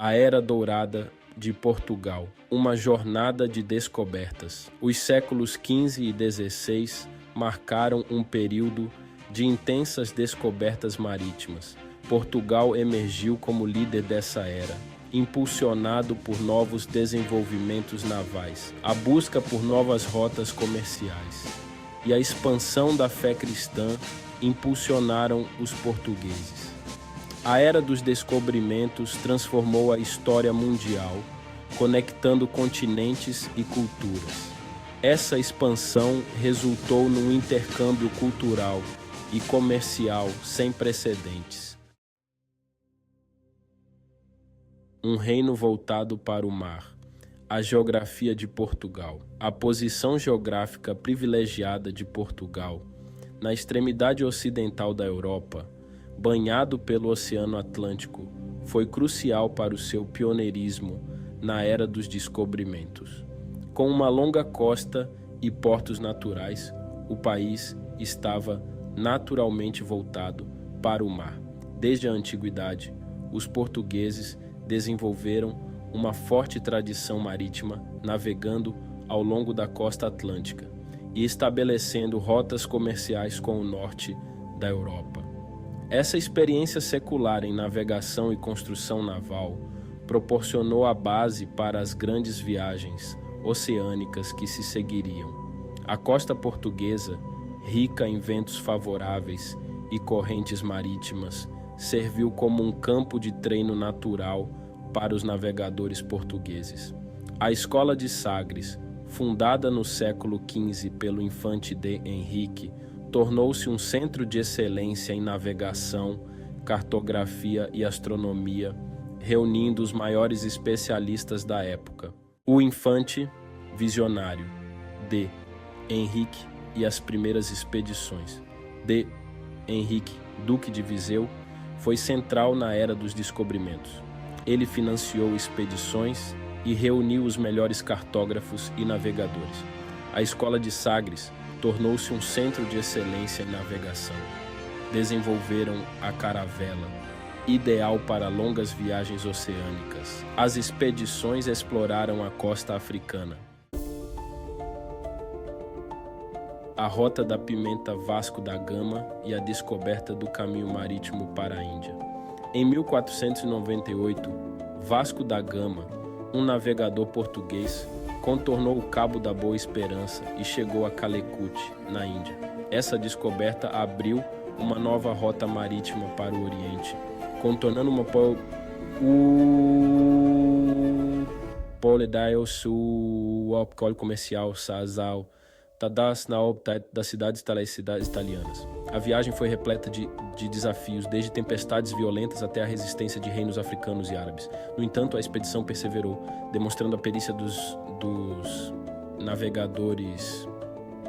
A Era Dourada de Portugal, uma jornada de descobertas. Os séculos XV e XVI marcaram um período de intensas descobertas marítimas. Portugal emergiu como líder dessa era, impulsionado por novos desenvolvimentos navais, a busca por novas rotas comerciais e a expansão da fé cristã impulsionaram os portugueses. A Era dos Descobrimentos transformou a história mundial, conectando continentes e culturas. Essa expansão resultou num intercâmbio cultural e comercial sem precedentes. Um reino voltado para o mar. A geografia de Portugal. A posição geográfica privilegiada de Portugal, na extremidade ocidental da Europa, banhado pelo Oceano Atlântico, foi crucial para o seu pioneirismo na Era dos Descobrimentos. Com uma longa costa e portos naturais, o país estava naturalmente voltado para o mar. Desde a antiguidade, os portugueses desenvolveram uma forte tradição marítima, navegando ao longo da costa atlântica e estabelecendo rotas comerciais com o norte da Europa. Essa experiência secular em navegação e construção naval proporcionou a base para as grandes viagens oceânicas que se seguiriam. A costa portuguesa, rica em ventos favoráveis e correntes marítimas, serviu como um campo de treino natural para os navegadores portugueses. A Escola de Sagres, fundada no século XV pelo infante D. Henrique, tornou-se um centro de excelência em navegação, cartografia e astronomia, reunindo os maiores especialistas da época. O infante visionário D. Henrique e as primeiras expedições. D. Henrique, Duque de Viseu, foi central na Era dos Descobrimentos. Ele financiou expedições e reuniu os melhores cartógrafos e navegadores. A Escola de Sagres tornou-se um centro de excelência em navegação. Desenvolveram a caravela, ideal para longas viagens oceânicas. As expedições exploraram a costa africana. A Rota da Pimenta Vasco da Gama e a descoberta do caminho marítimo para a Índia. Em 1498, Vasco da Gama, um navegador português, contornou o Cabo da Boa Esperança e chegou a Calicut, na Índia. Essa descoberta abriu uma nova rota marítima para o Oriente, contornando uma Polidaio Sul, o comercial Sazal, Tadas na das cidades italianas. A viagem foi repleta de desafios, desde tempestades violentas até a resistência de reinos africanos e árabes. No entanto, a expedição perseverou, demonstrando a perícia dos navegadores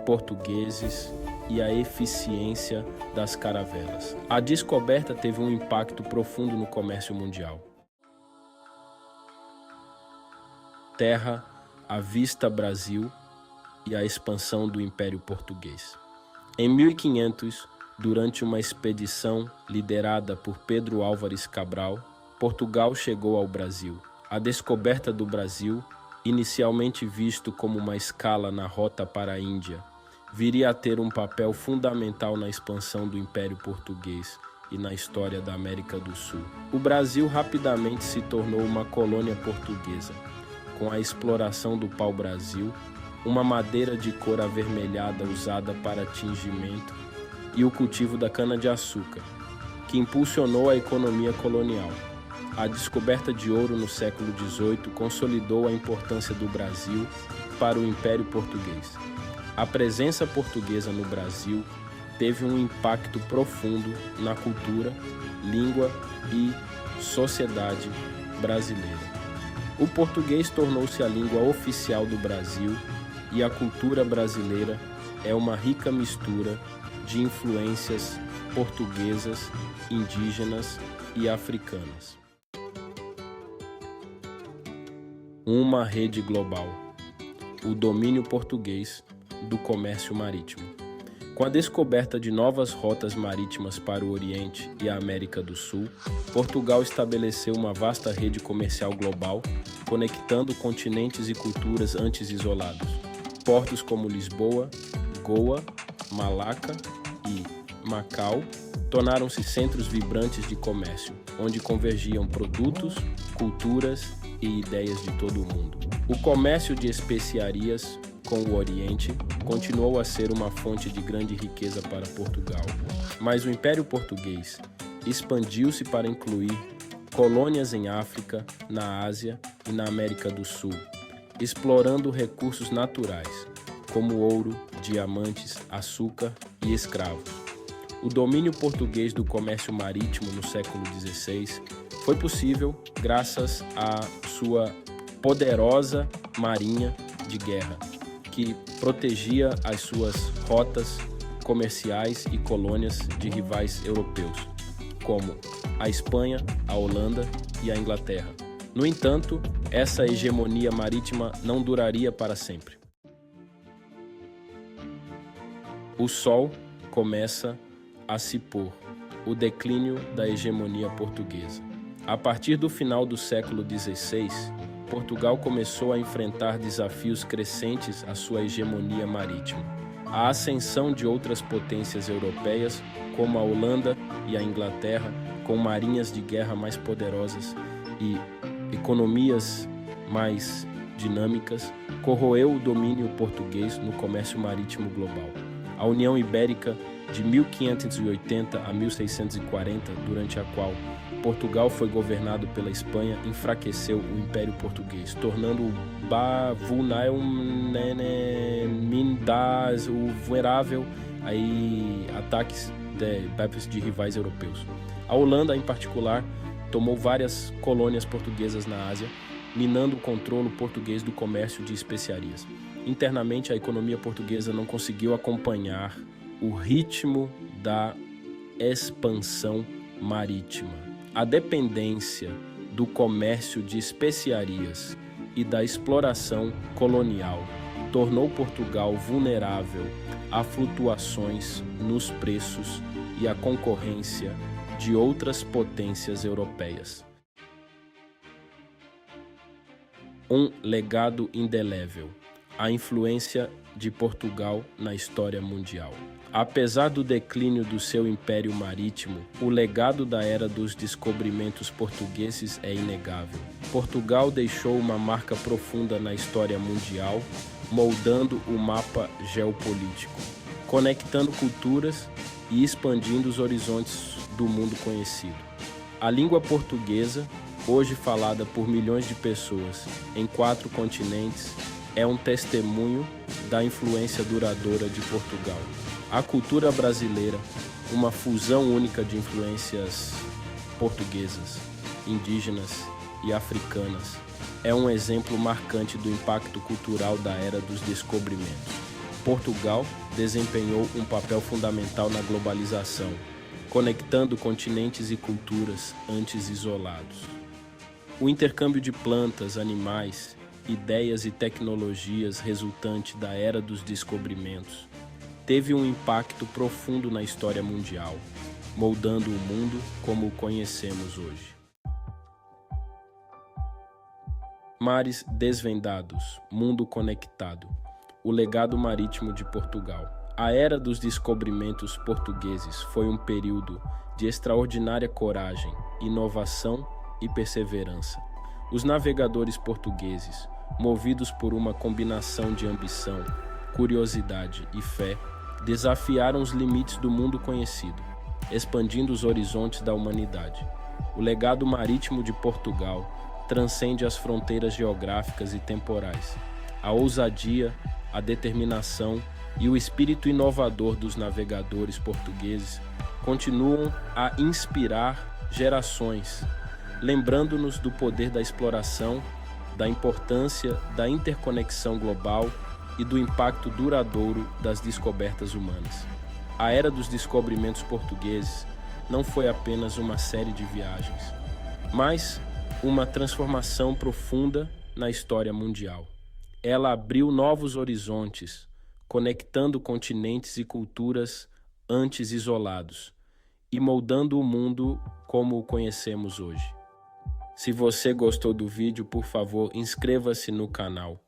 portugueses e a eficiência das caravelas. A descoberta teve um impacto profundo no comércio mundial. Terra à vista Brasil e a expansão do Império Português. Em 1500, durante uma expedição liderada por Pedro Álvares Cabral, Portugal chegou ao Brasil. A descoberta do Brasil, inicialmente visto como uma escala na rota para a Índia, viria a ter um papel fundamental na expansão do Império Português e na história da América do Sul. O Brasil rapidamente se tornou uma colônia portuguesa, com a exploração do pau-brasil, uma madeira de cor avermelhada usada para tingimento, e o cultivo da cana-de-açúcar, que impulsionou a economia colonial. A descoberta de ouro no século XVIII consolidou a importância do Brasil para o Império Português. A presença portuguesa no Brasil teve um impacto profundo na cultura, língua e sociedade brasileira. O português tornou-se a língua oficial do Brasil e a cultura brasileira é uma rica mistura de influências portuguesas, indígenas e africanas. Uma rede global. O domínio português do comércio marítimo. Com a descoberta de novas rotas marítimas para o Oriente e a América do Sul, Portugal estabeleceu uma vasta rede comercial global, conectando continentes e culturas antes isolados. Portos como Lisboa, Goa, Malaca e Macau tornaram-se centros vibrantes de comércio, onde convergiam produtos, culturas e ideias de todo o mundo. O comércio de especiarias com o Oriente continuou a ser uma fonte de grande riqueza para Portugal, mas o Império Português expandiu-se para incluir colônias em África, na Ásia e na América do Sul, explorando recursos naturais, como ouro, diamantes, açúcar e escravos. O domínio português do comércio marítimo no século XVI foi possível graças à sua poderosa marinha de guerra, que protegia as suas rotas comerciais e colônias de rivais europeus, como a Espanha, a Holanda e a Inglaterra. No entanto, essa hegemonia marítima não duraria para sempre. O sol começa a se pôr, o declínio da hegemonia portuguesa. A partir do final do século XVI, Portugal começou a enfrentar desafios crescentes à sua hegemonia marítima. A ascensão de outras potências europeias, como a Holanda e a Inglaterra, com marinhas de guerra mais poderosas e economias mais dinâmicas, corroeu o domínio português no comércio marítimo global. A União Ibérica de 1580 a 1640, durante a qual Portugal foi governado pela Espanha, enfraqueceu o Império Português, tornando-o vulnerável a ataques de rivais europeus. A Holanda, em particular, tomou várias colônias portuguesas na Ásia, minando o controle português do comércio de especiarias. Internamente, a economia portuguesa não conseguiu acompanhar o ritmo da expansão marítima. A dependência do comércio de especiarias e da exploração colonial tornou Portugal vulnerável a flutuações nos preços e à concorrência de outras potências europeias. Um legado indelével: a influência de Portugal na história mundial. Apesar do declínio do seu império marítimo, o legado da era dos descobrimentos portugueses é inegável. Portugal deixou uma marca profunda na história mundial, moldando o mapa geopolítico, conectando culturas e expandindo os horizontes do mundo conhecido. A língua portuguesa, hoje falada por milhões de pessoas em 4 continentes, é um testemunho da influência duradoura de Portugal. A cultura brasileira, uma fusão única de influências portuguesas, indígenas e africanas, é um exemplo marcante do impacto cultural da era dos descobrimentos. Portugal desempenhou um papel fundamental na globalização, conectando continentes e culturas antes isolados. O intercâmbio de plantas, animais, ideias e tecnologias resultante da era dos descobrimentos teve um impacto profundo na história mundial, moldando o mundo como o conhecemos hoje. Mares desvendados, mundo conectado. O legado marítimo de Portugal. A era dos descobrimentos portugueses foi um período de extraordinária coragem, inovação e perseverança. Os navegadores portugueses, movidos por uma combinação de ambição, curiosidade e fé, desafiaram os limites do mundo conhecido, expandindo os horizontes da humanidade. O legado marítimo de Portugal transcende as fronteiras geográficas e temporais. A ousadia, a determinação e o espírito inovador dos navegadores portugueses continuam a inspirar gerações, lembrando-nos do poder da exploração, da importância da interconexão global e do impacto duradouro das descobertas humanas. A era dos descobrimentos portugueses não foi apenas uma série de viagens, mas uma transformação profunda na história mundial. Ela abriu novos horizontes, conectando continentes e culturas antes isolados e moldando o mundo como o conhecemos hoje. Se você gostou do vídeo, por favor, inscreva-se no canal.